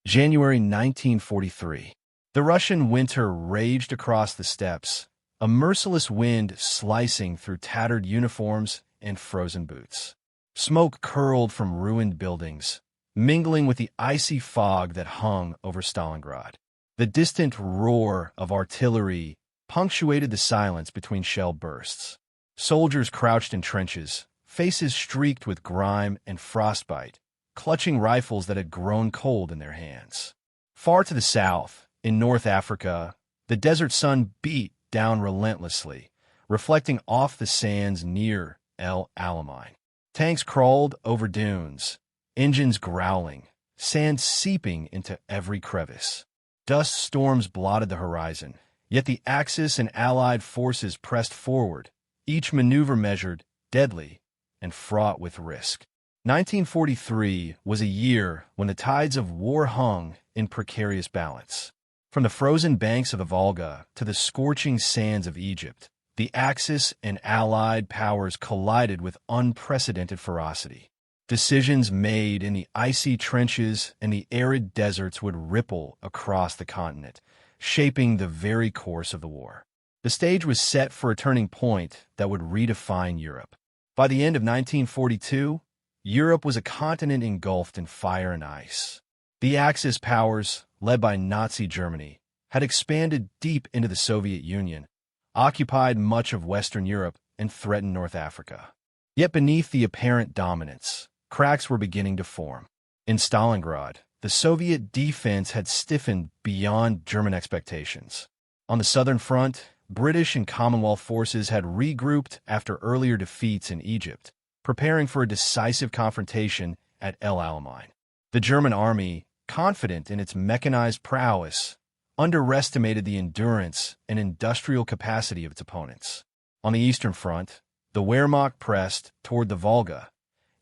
January 1943. The Russian winter raged across the steppes, a merciless wind slicing through tattered uniforms and frozen boots. Smoke curled from ruined buildings, mingling with the icy fog that hung over Stalingrad. The distant roar of artillery punctuated the silence between shell bursts. Soldiers crouched in trenches, faces streaked with grime and frostbite, clutching rifles that had grown cold in their hands. Far to the south, in North Africa, the desert sun beat down relentlessly, reflecting off the sands near El Alamein. Tanks crawled over dunes, engines growling, sand seeping into every crevice. Dust storms blotted the horizon, yet the Axis and Allied forces pressed forward, each maneuver measured, deadly, and fraught with risk. 1943 was a year when the tides of war hung in precarious balance. From the frozen banks of the Volga to the scorching sands of Egypt, the Axis and Allied powers collided with unprecedented ferocity. Decisions made in the icy trenches and the arid deserts would ripple across the continent, shaping the very course of the war. The stage was set for a turning point that would redefine Europe. By the end of 1942, Europe was a continent engulfed in fire and ice. The Axis powers, led by Nazi Germany, had expanded deep into the Soviet Union, occupied much of Western Europe, and threatened North Africa. Yet beneath the apparent dominance, cracks were beginning to form. In Stalingrad, the Soviet defense had stiffened beyond German expectations. On the southern front, British and Commonwealth forces had regrouped after earlier defeats in Egypt, preparing for a decisive confrontation at El Alamein. The German army, confident in its mechanized prowess, underestimated the endurance and industrial capacity of its opponents. On the eastern front, the Wehrmacht pressed toward the Volga,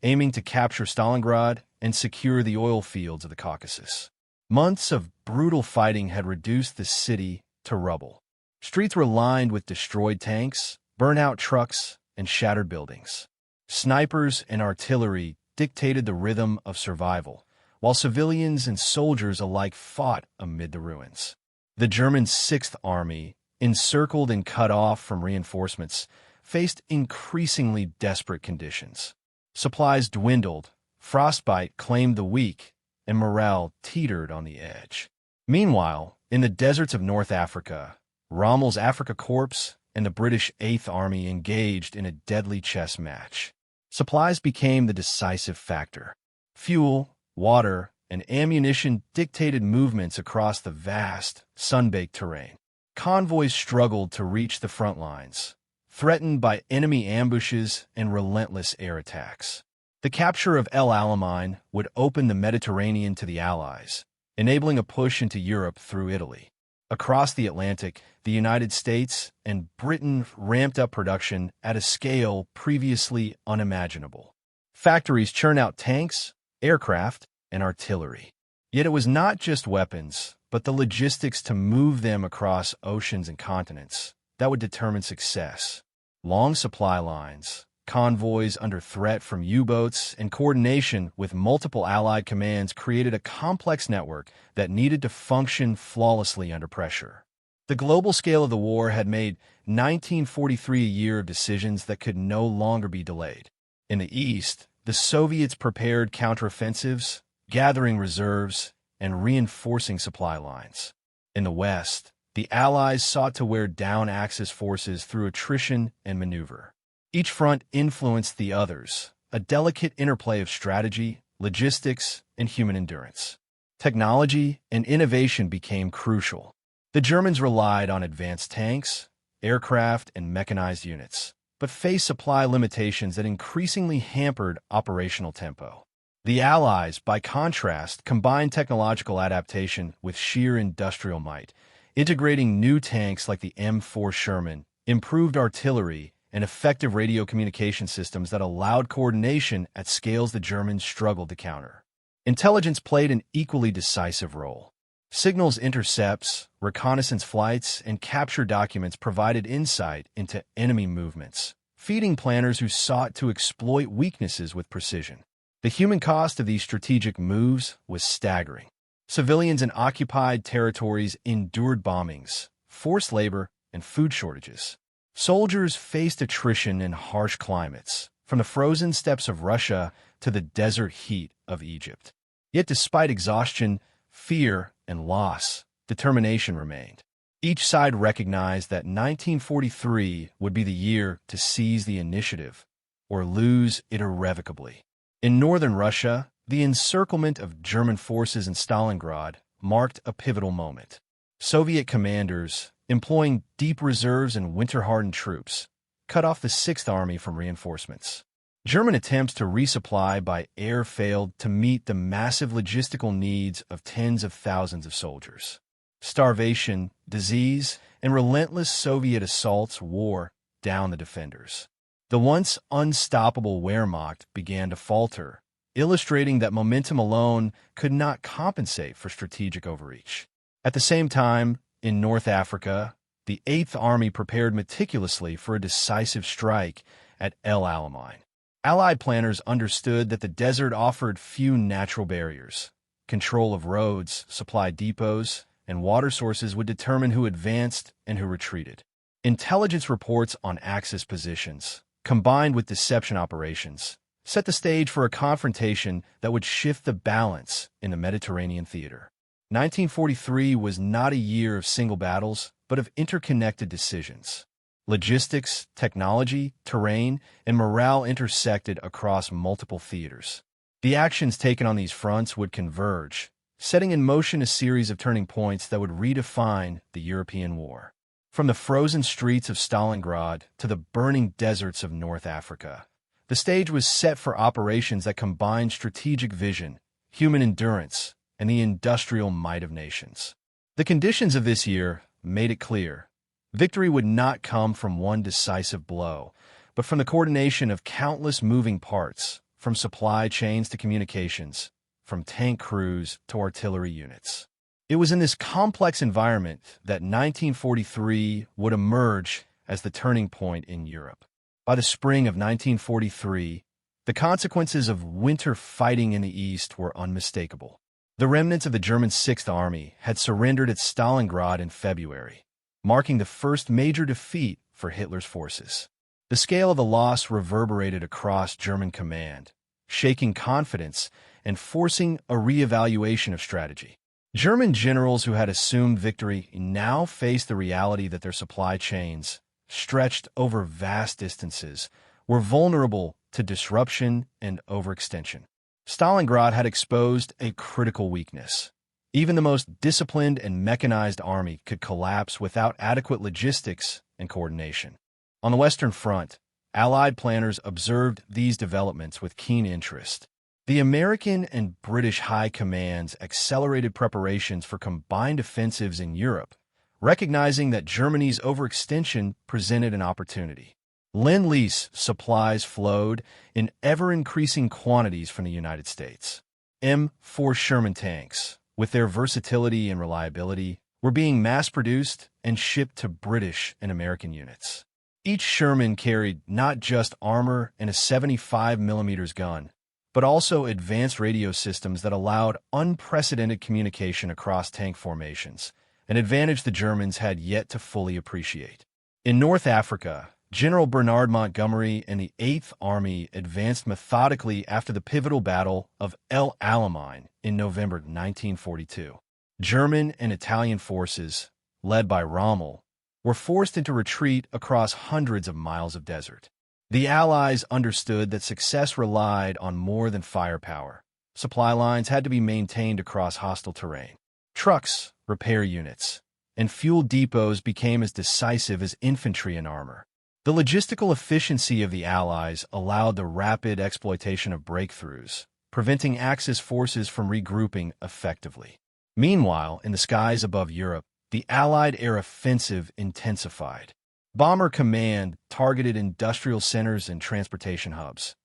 aiming to capture Stalingrad and secure the oil fields of the Caucasus. Months of brutal fighting had reduced the city to rubble. Streets were lined with destroyed tanks, burnt-out trucks, and shattered buildings. Snipers and artillery dictated the rhythm of survival, while civilians and soldiers alike fought amid the ruins. The German Sixth Army, encircled and cut off from reinforcements, faced increasingly desperate conditions. Supplies dwindled, frostbite claimed the weak, and morale teetered on the edge. Meanwhile, in the deserts of North Africa, Rommel's Afrika Korps and the British Eighth Army engaged in a deadly chess match. Supplies became the decisive factor. Fuel, water, and ammunition dictated movements across the vast, sun-baked terrain. Convoys struggled to reach the front lines, threatened by enemy ambushes and relentless air attacks. The capture of El Alamein would open the Mediterranean to the Allies, enabling a push into Europe through Italy. Across the Atlantic, the United States and Britain ramped up production at a scale previously unimaginable. Factories churned out tanks, aircraft, and artillery. Yet it was not just weapons, but the logistics to move them across oceans and continents that would determine success. Long supply lines, convoys under threat from U-boats, and coordination with multiple Allied commands created a complex network that needed to function flawlessly under pressure. The global scale of the war had made 1943 a year of decisions that could no longer be delayed. In the East, the Soviets prepared counteroffensives, gathering reserves, and reinforcing supply lines. In the West, the Allies sought to wear down Axis forces through attrition and maneuver. Each front influenced the others, a delicate interplay of strategy, logistics, and human endurance. Technology and innovation became crucial. The Germans relied on advanced tanks, aircraft, and mechanized units, but faced supply limitations that increasingly hampered operational tempo. The Allies, by contrast, combined technological adaptation with sheer industrial might, integrating new tanks like the M4 Sherman, improved artillery, and effective radio communication systems that allowed coordination at scales the Germans struggled to counter. Intelligence played an equally decisive role. Signals intercepts, reconnaissance flights, and capture documents provided insight into enemy movements, feeding planners who sought to exploit weaknesses with precision. The human cost of these strategic moves was staggering. Civilians in occupied territories endured bombings, forced labor, and food shortages. Soldiers faced attrition in harsh climates, from the frozen steppes of Russia to the desert heat of Egypt. Yet despite exhaustion, fear, and loss, determination remained. Each side recognized that 1943 would be the year to seize the initiative or lose it irrevocably. In northern Russia, the encirclement of German forces in Stalingrad marked a pivotal moment. Soviet commanders, employing deep reserves and winter-hardened troops, cut off the Sixth Army from reinforcements. German attempts to resupply by air failed to meet the massive logistical needs of tens of thousands of soldiers. Starvation, disease, and relentless Soviet assaults wore down the defenders. The once unstoppable Wehrmacht began to falter, illustrating that momentum alone could not compensate for strategic overreach. At the same time, in North Africa, the Eighth Army prepared meticulously for a decisive strike at El Alamein. Allied planners understood that the desert offered few natural barriers. Control of roads, supply depots, and water sources would determine who advanced and who retreated. Intelligence reports on Axis positions, combined with deception operations, set the stage for a confrontation that would shift the balance in the Mediterranean theater. 1943 was not a year of single battles, but of interconnected decisions. Logistics, technology, terrain, and morale intersected across multiple theaters. The actions taken on these fronts would converge, setting in motion a series of turning points that would redefine the European war. From the frozen streets of Stalingrad to the burning deserts of North Africa, the stage was set for operations that combined strategic vision, human endurance, and the industrial might of nations. The conditions of this year made it clear. Victory would not come from one decisive blow, but from the coordination of countless moving parts, from supply chains to communications, from tank crews to artillery units. It was in this complex environment that 1943 would emerge as the turning point in Europe. By the spring of 1943, the consequences of winter fighting in the East were unmistakable. The remnants of the German Sixth Army had surrendered at Stalingrad in February, marking the first major defeat for Hitler's forces. The scale of the loss reverberated across German command, shaking confidence and forcing a reevaluation of strategy. German generals who had assumed victory now faced the reality that their supply chains, stretched over vast distances, were vulnerable to disruption and overextension. Stalingrad had exposed a critical weakness. Even the most disciplined and mechanized army could collapse without adequate logistics and coordination. On the Western Front, Allied planners observed these developments with keen interest. The American and British high commands accelerated preparations for combined offensives in Europe, recognizing that Germany's overextension presented an opportunity. Lend-Lease supplies flowed in ever-increasing quantities from the United States. M4 Sherman tanks, with their versatility and reliability, were being mass-produced and shipped to British and American units. Each Sherman carried not just armor and a 75mm gun, but also advanced radio systems that allowed unprecedented communication across tank formations, an advantage the Germans had yet to fully appreciate. In North Africa, General Bernard Montgomery and the Eighth Army advanced methodically after the pivotal Battle of El Alamein in November 1942. German and Italian forces, led by Rommel, were forced into retreat across hundreds of miles of desert. The Allies understood that success relied on more than firepower. Supply lines had to be maintained across hostile terrain. Trucks, repair units, and fuel depots became as decisive as infantry and armor. The logistical efficiency of the Allies allowed the rapid exploitation of breakthroughs, preventing Axis forces from regrouping effectively. Meanwhile, in the skies above Europe, the Allied air offensive intensified. Bomber Command targeted industrial centers and transportation hubs,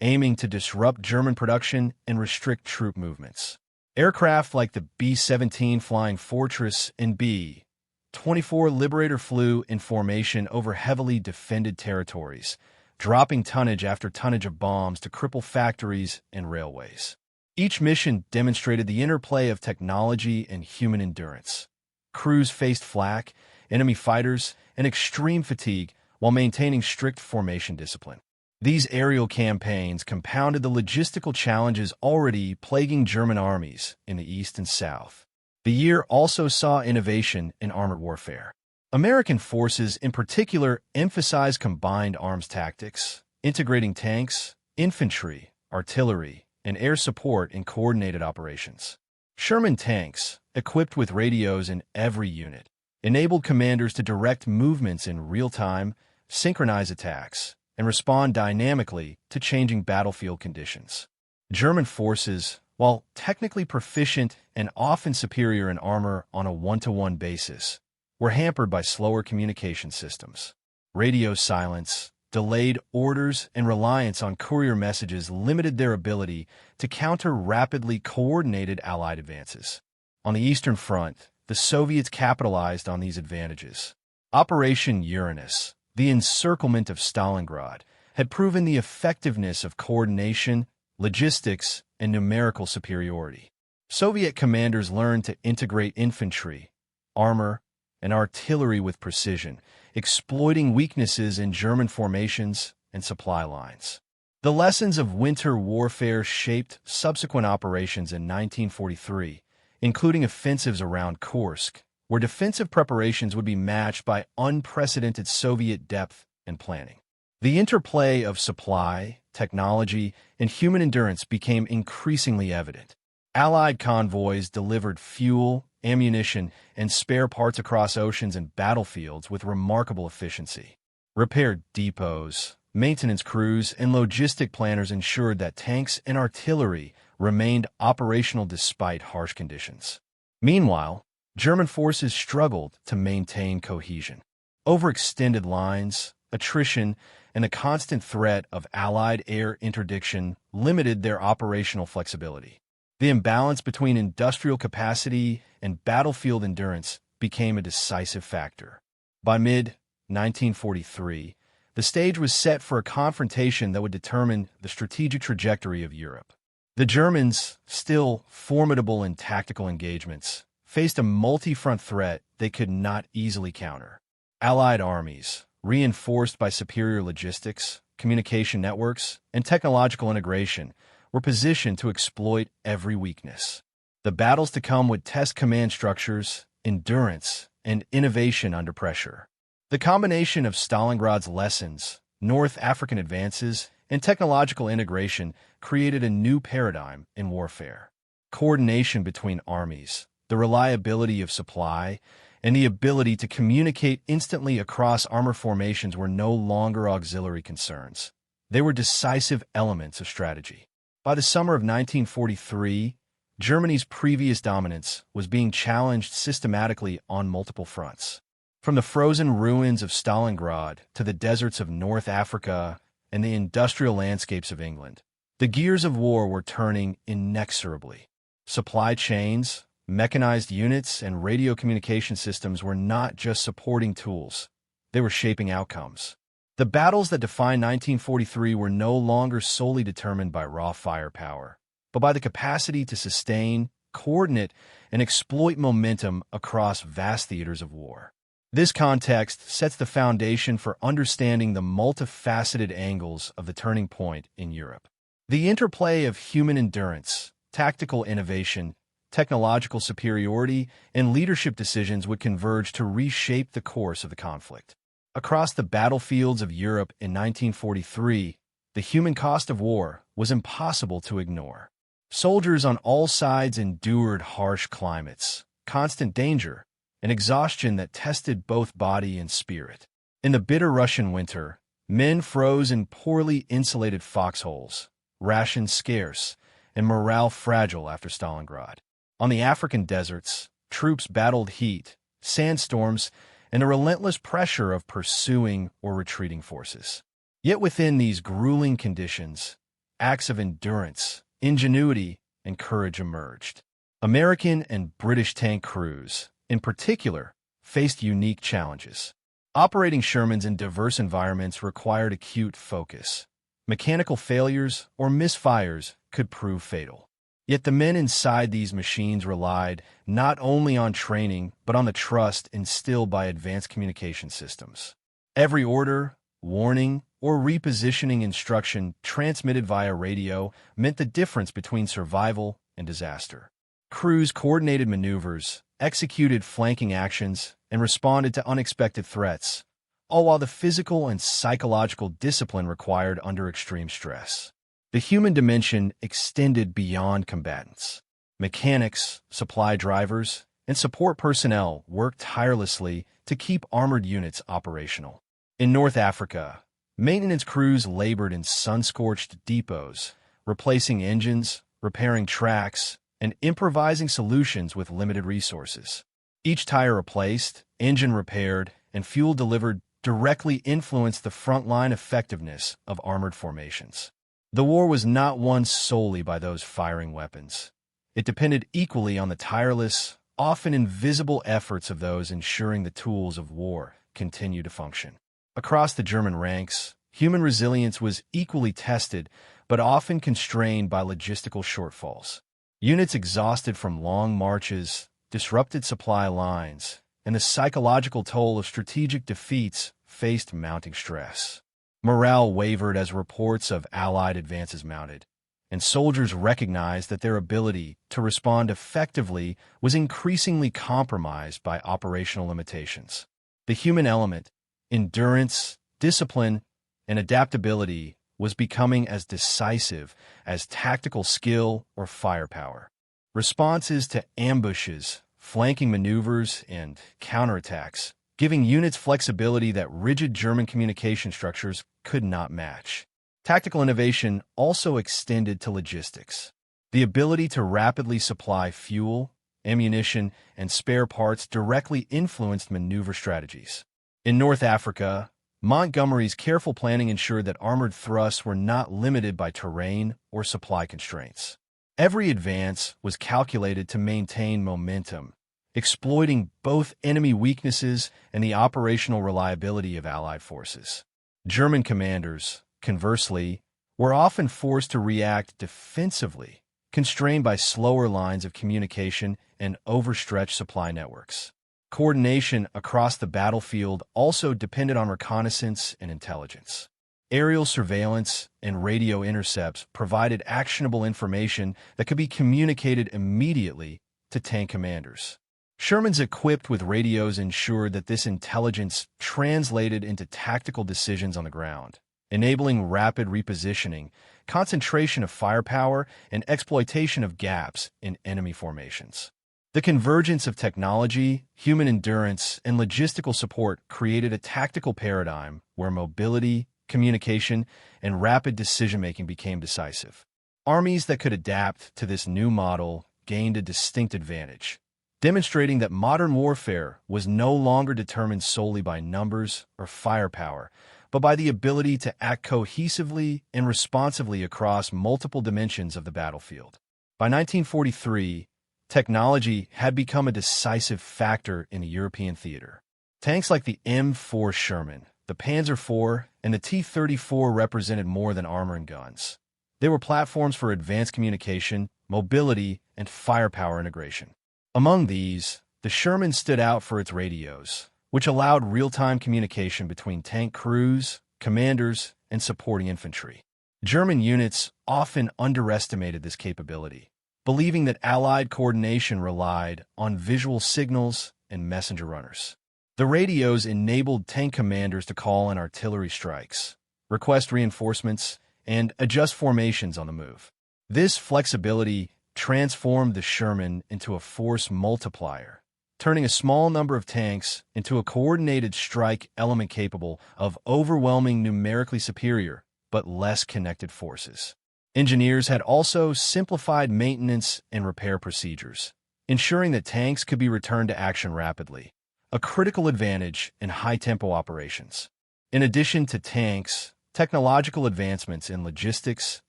aiming to disrupt German production and restrict troop movements. Aircraft like the B-17 Flying Fortress and B-24 Liberator flew in formation over heavily defended territories, dropping tonnage after tonnage of bombs to cripple factories and railways. Each mission demonstrated the interplay of technology and human endurance. Crews faced flak, enemy fighters, and extreme fatigue while maintaining strict formation discipline. These aerial campaigns compounded the logistical challenges already plaguing German armies in the East and South. The year also saw innovation in armored warfare. American forces in particular emphasized combined arms tactics, integrating tanks, infantry, artillery, and air support in coordinated operations. Sherman tanks, equipped with radios in every unit, enabled commanders to direct movements in real time, synchronize attacks, and respond dynamically to changing battlefield conditions. German forces, while technically proficient and often superior in armor on a one-to-one basis, were hampered by slower communication systems. Radio silence, delayed orders, and reliance on courier messages limited their ability to counter rapidly coordinated Allied advances. On the Eastern Front, the Soviets capitalized on these advantages. Operation Uranus, the encirclement of Stalingrad, had proven the effectiveness of coordination, logistics, and numerical superiority. Soviet commanders learned to integrate infantry, armor, and artillery with precision, exploiting weaknesses in German formations and supply lines. The lessons of winter warfare shaped subsequent operations in 1943, including offensives around Kursk, where defensive preparations would be matched by unprecedented Soviet depth and planning. The interplay of supply, technology, and human endurance became increasingly evident. Allied convoys delivered fuel, ammunition, and spare parts across oceans and battlefields with remarkable efficiency. Repair depots, maintenance crews, and logistic planners ensured that tanks and artillery remained operational despite harsh conditions. Meanwhile, German forces struggled to maintain cohesion. Overextended lines, attrition, and the constant threat of Allied air interdiction limited their operational flexibility. The imbalance between industrial capacity and battlefield endurance became a decisive factor. By mid-1943, the stage was set for a confrontation that would determine the strategic trajectory of Europe. The Germans, still formidable in tactical engagements, faced a multi-front threat they could not easily counter. Allied armies, reinforced by superior logistics, communication networks, and technological integration, were positioned to exploit every weakness. The battles to come would test command structures, endurance, and innovation under pressure. The combination of Stalingrad's lessons, North African advances, and technological integration created a new paradigm in warfare. Coordination between armies, the reliability of supply, and the ability to communicate instantly across armor formations were no longer auxiliary concerns. They were decisive elements of strategy. By the summer of 1943, Germany's previous dominance was being challenged systematically on multiple fronts. From the frozen ruins of Stalingrad to the deserts of North Africa and the industrial landscapes of England, the gears of war were turning inexorably. Supply chains, mechanized units, and radio communication systems were not just supporting tools, they were shaping outcomes. The battles that defined 1943 were no longer solely determined by raw firepower, but by the capacity to sustain, coordinate, and exploit momentum across vast theaters of war. This context sets the foundation for understanding the multifaceted angles of the turning point in Europe. The interplay of human endurance, tactical innovation, technological superiority, and leadership decisions would converge to reshape the course of the conflict. Across the battlefields of Europe in 1943, the human cost of war was impossible to ignore. Soldiers on all sides endured harsh climates, constant danger, and exhaustion that tested both body and spirit. In the bitter Russian winter, men froze in poorly insulated foxholes, rations scarce, and morale fragile after Stalingrad. On the African deserts, troops battled heat, sandstorms, and the relentless pressure of pursuing or retreating forces. Yet within these grueling conditions, acts of endurance, ingenuity, and courage emerged. American and British tank crews, in particular, faced unique challenges. Operating Shermans in diverse environments required acute focus. Mechanical failures or misfires could prove fatal. Yet the men inside these machines relied not only on training, but on the trust instilled by advanced communication systems. Every order, warning, or repositioning instruction transmitted via radio meant the difference between survival and disaster. Crews coordinated maneuvers, executed flanking actions, and responded to unexpected threats, all while the physical and psychological discipline required under extreme stress. The human dimension extended beyond combatants. Mechanics, supply drivers, and support personnel worked tirelessly to keep armored units operational. In North Africa, maintenance crews labored in sun-scorched depots, replacing engines, repairing tracks, and improvising solutions with limited resources. Each tire replaced, engine repaired, and fuel delivered directly influenced the frontline effectiveness of armored formations. The war was not won solely by those firing weapons. It depended equally on the tireless, often invisible efforts of those ensuring the tools of war continue to function. Across the German ranks, human resilience was equally tested, but often constrained by logistical shortfalls. Units exhausted from long marches, disrupted supply lines, and the psychological toll of strategic defeats faced mounting stress. Morale wavered as reports of Allied advances mounted, and soldiers recognized that their ability to respond effectively was increasingly compromised by operational limitations. The human element, endurance, discipline, and adaptability was becoming as decisive as tactical skill or firepower. Responses to ambushes, flanking maneuvers, and counterattacks, giving units flexibility that rigid German communication structures could not match. Tactical innovation also extended to logistics. The ability to rapidly supply fuel, ammunition, and spare parts directly influenced maneuver strategies. In North Africa, Montgomery's careful planning ensured that armored thrusts were not limited by terrain or supply constraints. Every advance was calculated to maintain momentum, exploiting both enemy weaknesses and the operational reliability of Allied forces. German commanders, conversely, were often forced to react defensively, constrained by slower lines of communication and overstretched supply networks. Coordination across the battlefield also depended on reconnaissance and intelligence. Aerial surveillance and radio intercepts provided actionable information that could be communicated immediately to tank commanders. Shermans equipped with radios ensured that this intelligence translated into tactical decisions on the ground, enabling rapid repositioning, concentration of firepower, and exploitation of gaps in enemy formations. The convergence of technology, human endurance, and logistical support created a tactical paradigm where mobility, communication, and rapid decision-making became decisive. Armies that could adapt to this new model gained a distinct advantage, demonstrating that modern warfare was no longer determined solely by numbers or firepower, but by the ability to act cohesively and responsively across multiple dimensions of the battlefield. By 1943, technology had become a decisive factor in the European theater. Tanks like the M4 Sherman, the Panzer IV, and the T-34 represented more than armor and guns. They were platforms for advanced communication, mobility, and firepower integration. Among these, the Sherman stood out for its radios, which allowed real-time communication between tank crews, commanders, and supporting infantry. German units often underestimated this capability, believing that Allied coordination relied on visual signals and messenger runners. The radios enabled tank commanders to call in artillery strikes, request reinforcements, and adjust formations on the move. This flexibility transformed the Sherman into a force multiplier, turning a small number of tanks into a coordinated strike element capable of overwhelming numerically superior but less connected forces. Engineers had also simplified maintenance and repair procedures, ensuring that tanks could be returned to action rapidly, a critical advantage in high-tempo operations. In addition to tanks, technological advancements in logistics,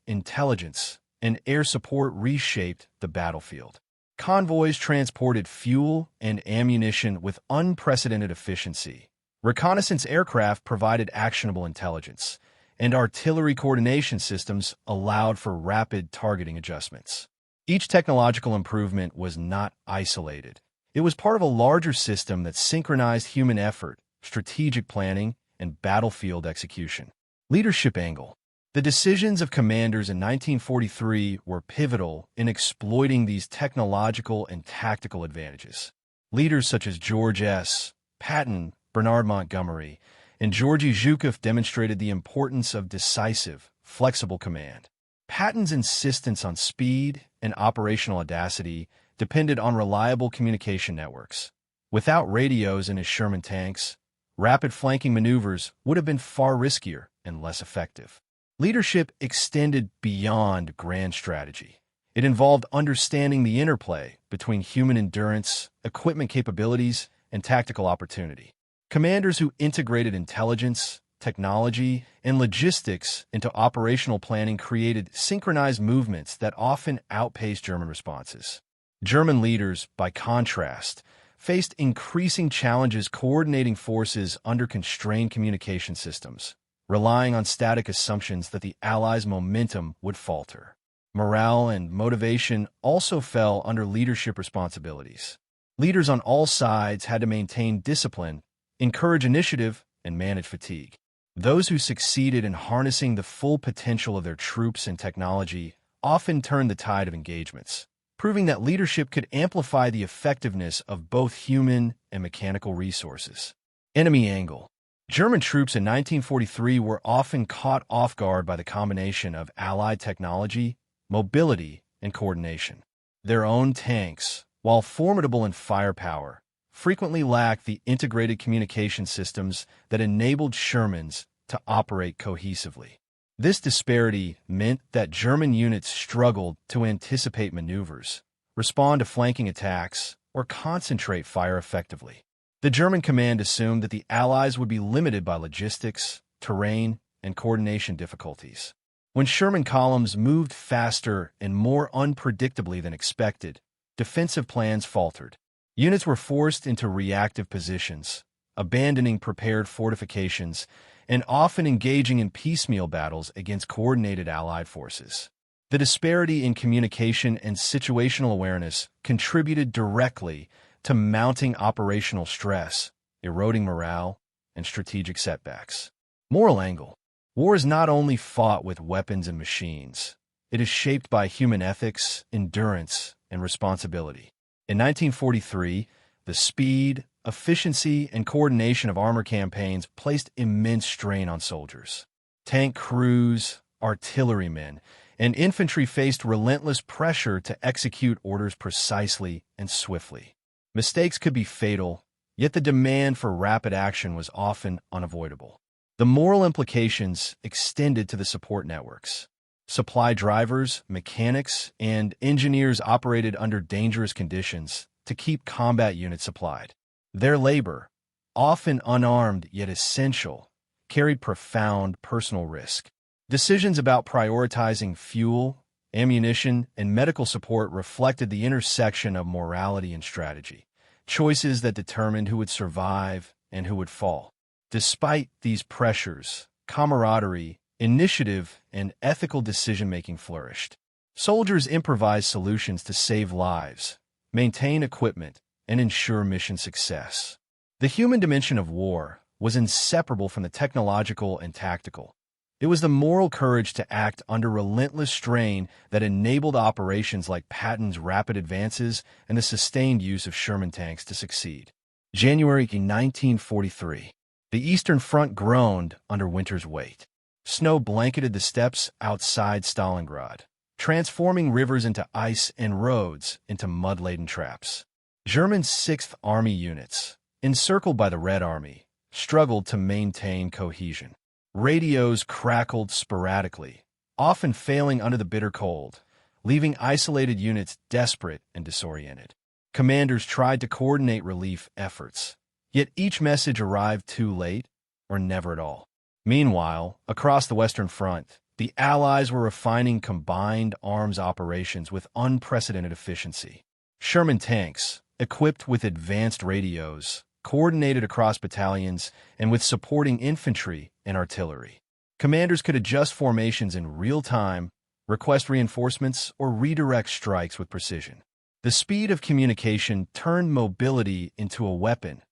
intelligence, and air support reshaped the battlefield. Convoys transported fuel and ammunition with unprecedented efficiency. Reconnaissance aircraft provided actionable intelligence, and artillery coordination systems allowed for rapid targeting adjustments. Each technological improvement was not isolated. It was part of a larger system that synchronized human effort, strategic planning, and battlefield execution. Leadership angle. The decisions of commanders in 1943 were pivotal in exploiting these technological and tactical advantages. Leaders such as George S. Patton, Bernard Montgomery, and Georgy Zhukov demonstrated the importance of decisive, flexible command. Patton's insistence on speed and operational audacity depended on reliable communication networks. Without radios in his Sherman tanks, rapid flanking maneuvers would have been far riskier and less effective. Leadership extended beyond grand strategy. It involved understanding the interplay between human endurance, equipment capabilities, and tactical opportunity. Commanders who integrated intelligence, technology, and logistics into operational planning created synchronized movements that often outpaced German responses. German leaders, by contrast, faced increasing challenges coordinating forces under constrained communication systems, relying on static assumptions that the Allies' momentum would falter. Morale and motivation also fell under leadership responsibilities. Leaders on all sides had to maintain discipline, encourage initiative, and manage fatigue. Those who succeeded in harnessing the full potential of their troops and technology often turned the tide of engagements, proving that leadership could amplify the effectiveness of both human and mechanical resources. Enemy angle. German troops in 1943 were often caught off guard by the combination of Allied technology, mobility, and coordination. Their own tanks, while formidable in firepower, frequently lacked the integrated communication systems that enabled Shermans to operate cohesively. This disparity meant that German units struggled to anticipate maneuvers, respond to flanking attacks, or concentrate fire effectively. The German command assumed that the Allies would be limited by logistics, terrain, and coordination difficulties. When Sherman columns moved faster and more unpredictably than expected, defensive plans faltered. Units were forced into reactive positions, abandoning prepared fortifications, and often engaging in piecemeal battles against coordinated Allied forces. The disparity in communication and situational awareness contributed directly to mounting operational stress, eroding morale, and strategic setbacks. Moral angle. War is not only fought with weapons and machines. It is shaped by human ethics, endurance, and responsibility. In 1943, the speed, efficiency, and coordination of armor campaigns placed immense strain on soldiers. Tank crews, artillerymen, and infantry faced relentless pressure to execute orders precisely and swiftly. Mistakes could be fatal, yet the demand for rapid action was often unavoidable. The moral implications extended to the support networks. Supply drivers, mechanics, and engineers operated under dangerous conditions to keep combat units supplied. Their labor, often unarmed yet essential, carried profound personal risk. Decisions about prioritizing fuel, ammunition, and medical support reflected the intersection of morality and strategy, choices that determined who would survive and who would fall. Despite these pressures, camaraderie, initiative, and ethical decision-making flourished. Soldiers improvised solutions to save lives, maintain equipment, and ensure mission success. The human dimension of war was inseparable from the technological and tactical. It was the moral courage to act under relentless strain that enabled operations like Patton's rapid advances and the sustained use of Sherman tanks to succeed. January 1943. The Eastern Front groaned under winter's weight. Snow blanketed the steppes outside Stalingrad, transforming rivers into ice and roads into mud-laden traps. German Sixth Army units, encircled by the Red Army, struggled to maintain cohesion. Radios crackled sporadically, often failing under the bitter cold, leaving isolated units desperate and disoriented. Commanders tried to coordinate relief efforts, yet each message arrived too late or never at all. Meanwhile, across the Western Front, the Allies were refining combined arms operations with unprecedented efficiency. Sherman tanks, equipped with advanced radios, coordinated across battalions, and with supporting infantry and artillery. Commanders could adjust formations in real time, request reinforcements, or redirect strikes with precision. The speed of communication turned mobility into a weapon,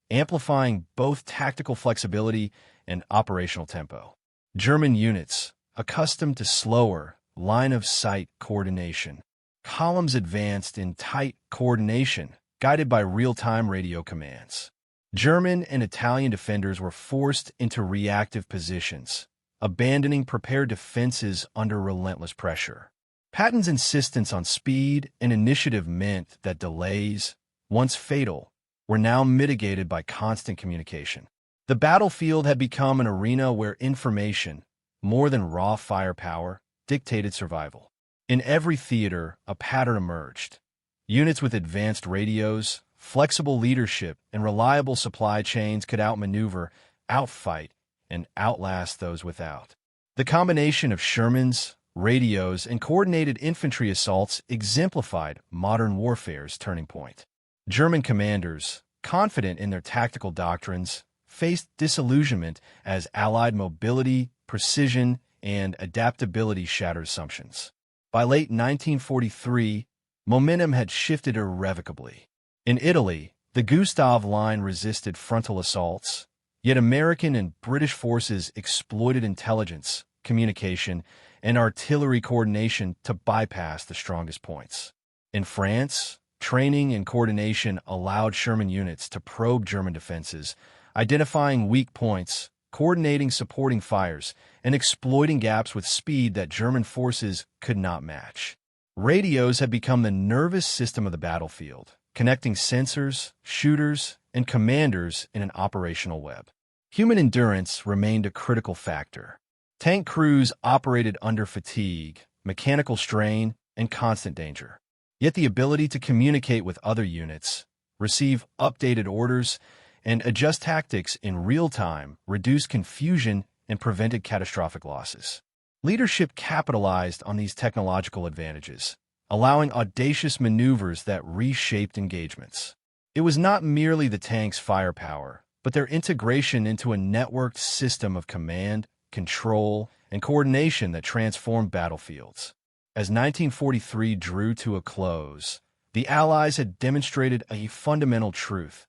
amplifying both tactical flexibility and operational tempo. German units, accustomed to slower, line-of-sight coordination. Columns advanced in tight coordination, guided by real-time radio commands. German and Italian defenders were forced into reactive positions, abandoning prepared defenses under relentless pressure. Patton's insistence on speed and initiative meant that delays, once fatal, were now mitigated by constant communication. The battlefield had become an arena where information, more than raw firepower, dictated survival. In every theater, a pattern emerged. Units with advanced radios, flexible leadership, and reliable supply chains could outmaneuver, outfight, and outlast those without. The combination of Sherman's, radios, and coordinated infantry assaults exemplified modern warfare's turning point. German commanders, confident in their tactical doctrines, faced disillusionment as Allied mobility, precision, and adaptability shattered assumptions. By late 1943, momentum had shifted irrevocably. In Italy, the Gustav Line resisted frontal assaults, yet American and British forces exploited intelligence, communication, and artillery coordination to bypass the strongest points. In France, training and coordination allowed Sherman units to probe German defenses, identifying weak points, coordinating supporting fires, and exploiting gaps with speed that German forces could not match. Radios had become the nervous system of the battlefield, connecting sensors, shooters, and commanders in an operational web. Human endurance remained a critical factor. Tank crews operated under fatigue, mechanical strain, and constant danger. Yet the ability to communicate with other units, receive updated orders, and adjust tactics in real time reduced confusion and prevented catastrophic losses. Leadership capitalized on these technological advantages, allowing audacious maneuvers that reshaped engagements. It was not merely the tank's firepower, but their integration into a networked system of command, control, and coordination that transformed battlefields. As 1943 drew to a close, the Allies had demonstrated a fundamental truth.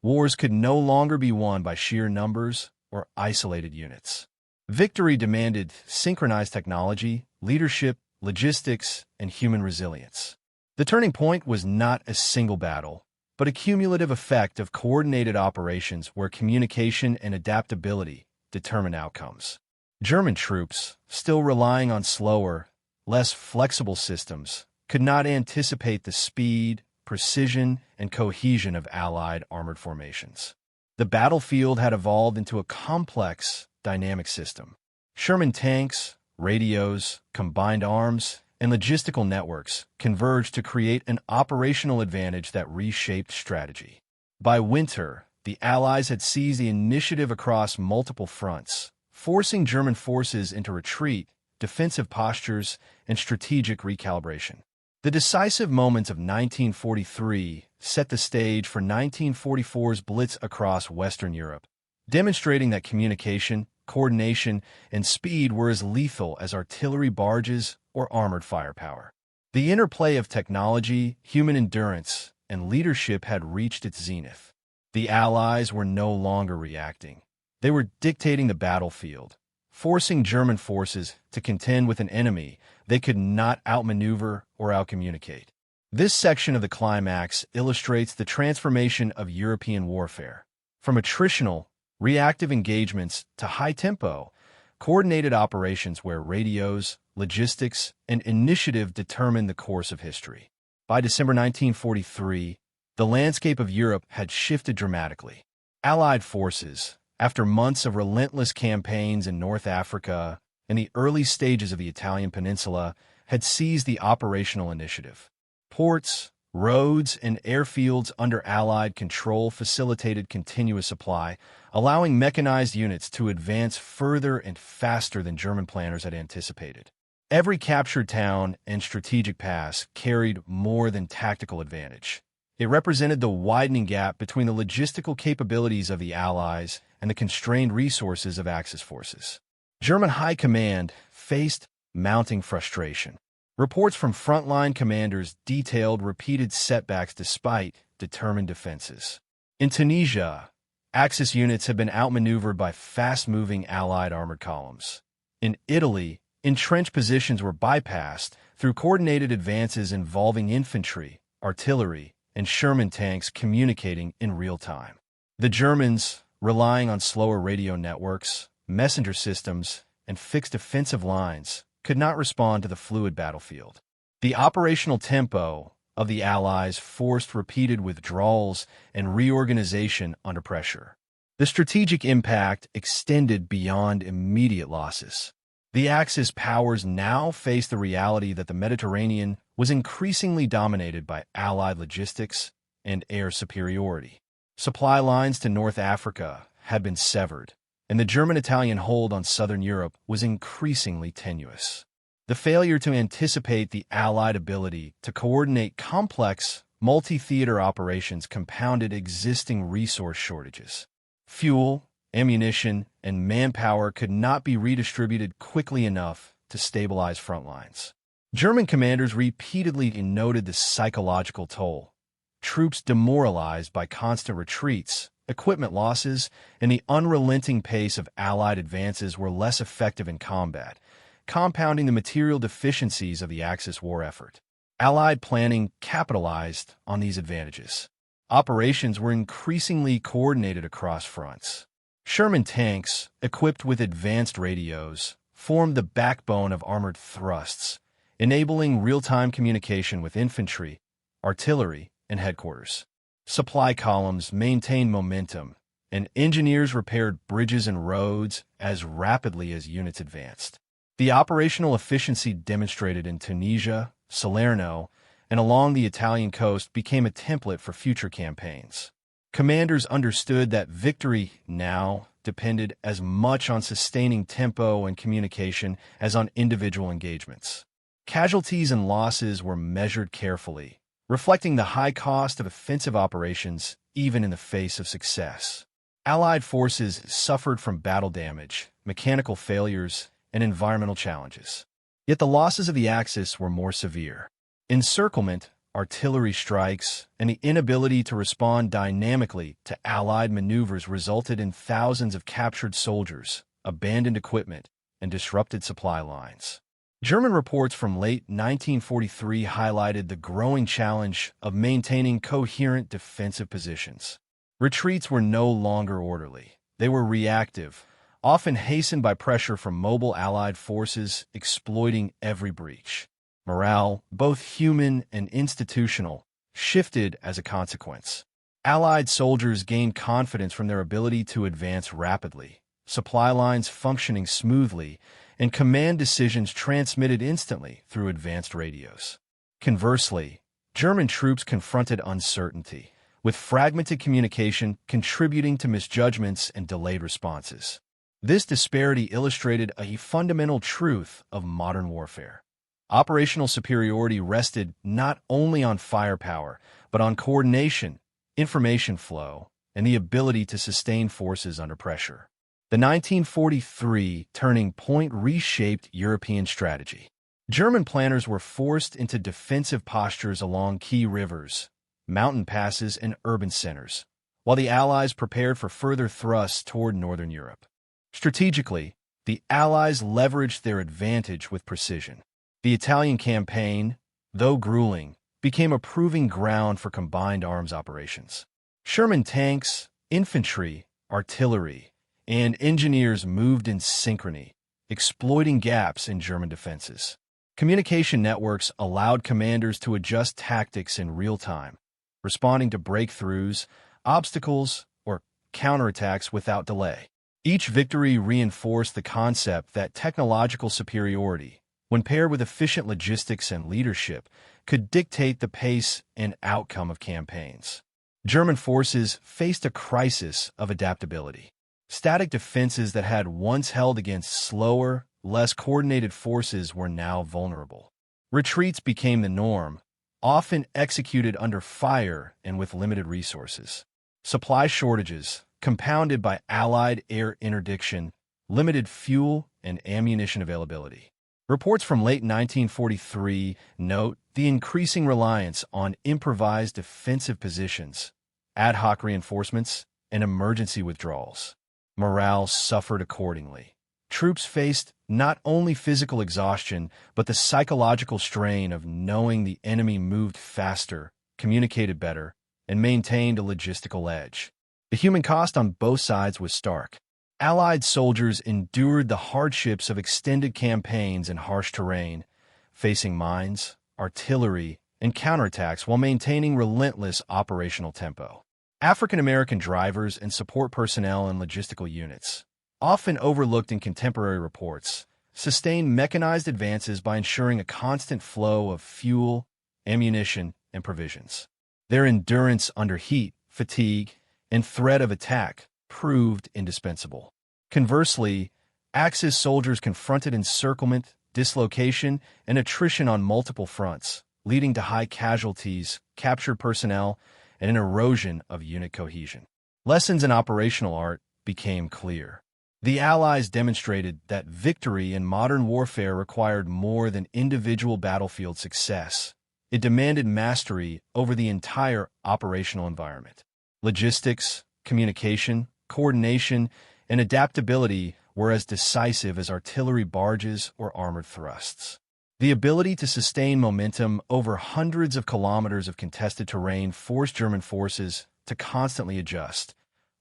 Wars could no longer be won by sheer numbers or isolated units. Victory demanded synchronized technology, leadership, logistics, and human resilience. The turning point was not a single battle, but a cumulative effect of coordinated operations where communication and adaptability determined outcomes. German troops, still relying on slower, less flexible systems, could not anticipate the speed, precision, and cohesion of Allied armored formations. The battlefield had evolved into a complex, dynamic system. Sherman tanks, radios, combined arms, and logistical networks converged to create an operational advantage that reshaped strategy. By winter, the Allies had seized the initiative across multiple fronts, forcing German forces into retreat, defensive postures, and strategic recalibration. The decisive moments of 1943 set the stage for 1944's blitz across Western Europe, demonstrating that communication, coordination, and speed were as lethal as artillery barges or armored firepower. The interplay of technology, human endurance, and leadership had reached its zenith. The Allies were no longer reacting. They were dictating the battlefield, forcing German forces to contend with an enemy they could not outmaneuver or outcommunicate. This section of the climax illustrates the transformation of European warfare, from attritional, reactive engagements to high-tempo, coordinated operations where radios, logistics, and initiative determined the course of history. By December 1943, the landscape of Europe had shifted dramatically. Allied forces, after months of relentless campaigns in North Africa and the early stages of the Italian peninsula, had seized the operational initiative. Ports, roads, and airfields under Allied control facilitated continuous supply, allowing mechanized units to advance further and faster than German planners had anticipated. Every captured town and strategic pass carried more than tactical advantage. It represented the widening gap between the logistical capabilities of the Allies and the constrained resources of Axis forces. German high command faced mounting frustration. Reports from frontline commanders detailed repeated setbacks despite determined defenses. In Tunisia, Axis units had been outmaneuvered by fast-moving Allied armored columns. In Italy, entrenched positions were bypassed through coordinated advances involving infantry, artillery, and Sherman tanks communicating in real time. The Germans, relying on slower radio networks, messenger systems, and fixed defensive lines, could not respond to the fluid battlefield. The operational tempo of the Allies forced repeated withdrawals and reorganization under pressure. The strategic impact extended beyond immediate losses. The Axis powers now faced the reality that the Mediterranean was increasingly dominated by Allied logistics and air superiority. Supply lines to North Africa had been severed, and the German-Italian hold on southern Europe was increasingly tenuous. The failure to anticipate the Allied ability to coordinate complex, multi-theater operations compounded existing resource shortages. Fuel, ammunition, and manpower could not be redistributed quickly enough to stabilize front lines. German commanders repeatedly noted the psychological toll. Troops demoralized by constant retreats, equipment losses, and the unrelenting pace of Allied advances were less effective in combat, compounding the material deficiencies of the Axis war effort. Allied planning capitalized on these advantages. Operations were increasingly coordinated across fronts. Sherman tanks, equipped with advanced radios, formed the backbone of armored thrusts, enabling real-time communication with infantry, artillery, and headquarters. Supply columns maintained momentum, and engineers repaired bridges and roads as rapidly as units advanced. The operational efficiency demonstrated in Tunisia, Salerno, and along the Italian coast became a template for future campaigns. Commanders understood that victory now depended as much on sustaining tempo and communication as on individual engagements. Casualties and losses were measured carefully, reflecting the high cost of offensive operations even in the face of success. Allied forces suffered from battle damage, mechanical failures, and environmental challenges. Yet the losses of the Axis were more severe. Encirclement, artillery strikes, and the inability to respond dynamically to Allied maneuvers resulted in thousands of captured soldiers, abandoned equipment, and disrupted supply lines. German reports from late 1943 highlighted the growing challenge of maintaining coherent defensive positions. Retreats were no longer orderly. They were reactive, often hastened by pressure from mobile Allied forces exploiting every breach. Morale, both human and institutional, shifted as a consequence. Allied soldiers gained confidence from their ability to advance rapidly, supply lines functioning smoothly, and command decisions transmitted instantly through advanced radios. Conversely, German troops confronted uncertainty, with fragmented communication contributing to misjudgments and delayed responses. This disparity illustrated a fundamental truth of modern warfare. Operational superiority rested not only on firepower, but on coordination, information flow, and the ability to sustain forces under pressure. The 1943 turning point reshaped European strategy. German planners were forced into defensive postures along key rivers, mountain passes, and urban centers, while the Allies prepared for further thrusts toward northern Europe. Strategically, the Allies leveraged their advantage with precision. The Italian campaign, though grueling, became a proving ground for combined arms operations. Sherman tanks, infantry, artillery, and engineers moved in synchrony, exploiting gaps in German defenses. Communication networks allowed commanders to adjust tactics in real time, responding to breakthroughs, obstacles, or counterattacks without delay. Each victory reinforced the concept that technological superiority, when paired with efficient logistics and leadership, could dictate the pace and outcome of campaigns. German forces faced a crisis of adaptability. Static defenses that had once held against slower, less coordinated forces were now vulnerable. Retreats became the norm, often executed under fire and with limited resources. Supply shortages, compounded by Allied air interdiction, limited fuel and ammunition availability. Reports from late 1943 note the increasing reliance on improvised defensive positions, ad hoc reinforcements, and emergency withdrawals. Morale suffered accordingly. Troops faced not only physical exhaustion, but the psychological strain of knowing the enemy moved faster, communicated better, and maintained a logistical edge. The human cost on both sides was stark. Allied soldiers endured the hardships of extended campaigns in harsh terrain, facing mines, artillery, and counterattacks while maintaining relentless operational tempo. African American drivers and support personnel in logistical units, often overlooked in contemporary reports, sustained mechanized advances by ensuring a constant flow of fuel, ammunition, and provisions. Their endurance under heat, fatigue, and threat of attack proved indispensable. Conversely, Axis soldiers confronted encirclement, dislocation, and attrition on multiple fronts, leading to high casualties, captured personnel, and an erosion of unit cohesion. Lessons in operational art became clear. The Allies demonstrated that victory in modern warfare required more than individual battlefield success. It demanded mastery over the entire operational environment. Logistics, communication, coordination, and adaptability were as decisive as artillery barges or armored thrusts. The ability to sustain momentum over hundreds of kilometers of contested terrain forced German forces to constantly adjust,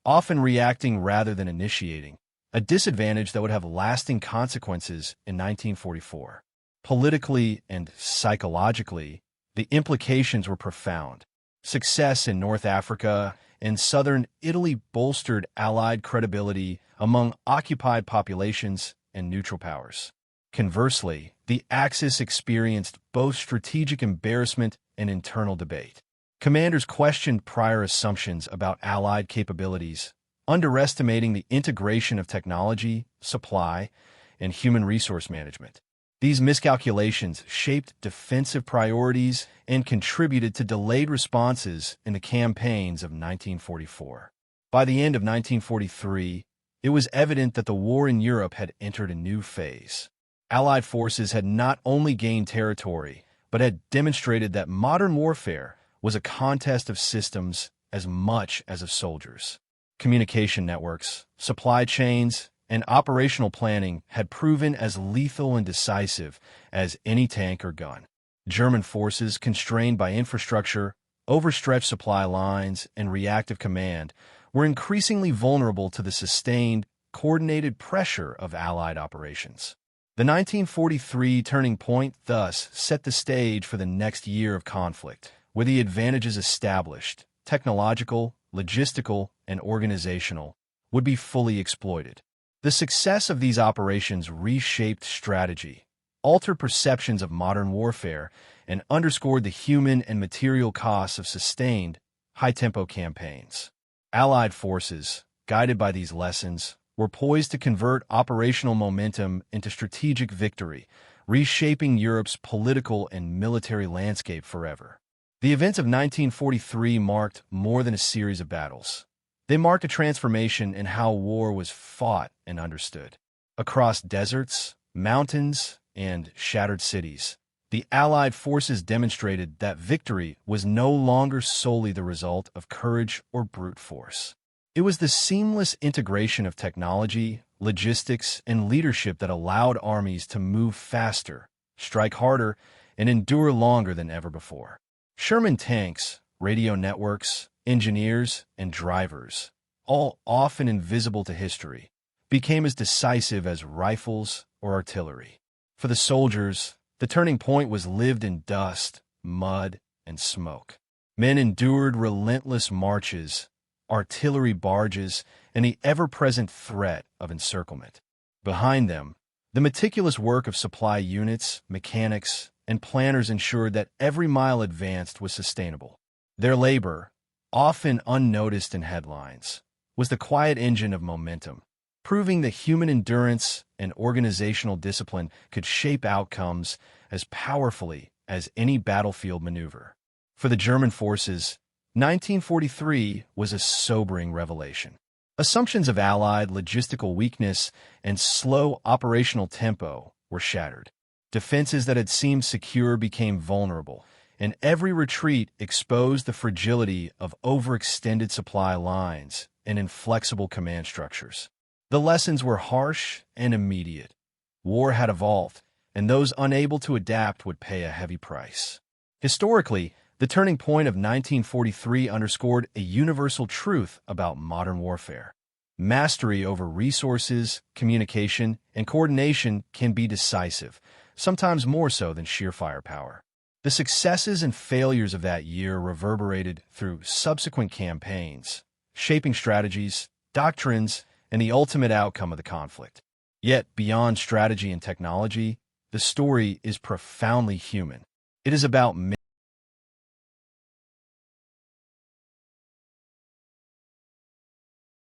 often reacting rather than initiating, a disadvantage that would have lasting consequences in 1944. Politically and psychologically, the implications were profound. Success in North Africa and southern Italy bolstered Allied credibility among occupied populations and neutral powers. Conversely, the Axis experienced both strategic embarrassment and internal debate. Commanders questioned prior assumptions about Allied capabilities, underestimating the integration of technology, supply, and human resource management. These miscalculations shaped defensive priorities and contributed to delayed responses in the campaigns of 1944. By the end of 1943, it was evident that the war in Europe had entered a new phase. Allied forces had not only gained territory, but had demonstrated that modern warfare was a contest of systems as much as of soldiers. Communication networks, supply chains, and operational planning had proven as lethal and decisive as any tank or gun. German forces, constrained by infrastructure, overstretched supply lines, and reactive command, were increasingly vulnerable to the sustained, coordinated pressure of Allied operations. The 1943 turning point thus set the stage for the next year of conflict, where the advantages established, technological, logistical, and organizational, would be fully exploited. The success of these operations reshaped strategy, altered perceptions of modern warfare, and underscored the human and material costs of sustained, high-tempo campaigns. Allied forces, guided by these lessons, were poised to convert operational momentum into strategic victory, reshaping Europe's political and military landscape forever. The events of 1943 marked more than a series of battles. They marked a transformation in how war was fought and understood. Across deserts, mountains, and shattered cities, the Allied forces demonstrated that victory was no longer solely the result of courage or brute force. It was the seamless integration of technology, logistics, and leadership that allowed armies to move faster, strike harder, and endure longer than ever before. Sherman tanks, radio networks, engineers, and drivers, all often invisible to history, became as decisive as rifles or artillery. For the soldiers, the turning point was lived in dust, mud, and smoke. Men endured relentless marches, artillery barges, and the ever-present threat of encirclement. Behind them, the meticulous work of supply units, mechanics, and planners ensured that every mile advanced was sustainable. Their labor, often unnoticed in headlines, was the quiet engine of momentum, proving that human endurance and organizational discipline could shape outcomes as powerfully as any battlefield maneuver. For the German forces, 1943 was a sobering revelation. Assumptions of Allied logistical weakness and slow operational tempo were shattered. Defenses that had seemed secure became vulnerable, and every retreat exposed the fragility of overextended supply lines and inflexible command structures. The lessons were harsh and immediate. War had evolved, and those unable to adapt would pay a heavy price. Historically, the turning point of 1943 underscored a universal truth about modern warfare. Mastery over resources, communication, and coordination can be decisive, sometimes more so than sheer firepower. The successes and failures of that year reverberated through subsequent campaigns, shaping strategies, doctrines, and the ultimate outcome of the conflict. Yet, beyond strategy and technology, the story is profoundly human. It is about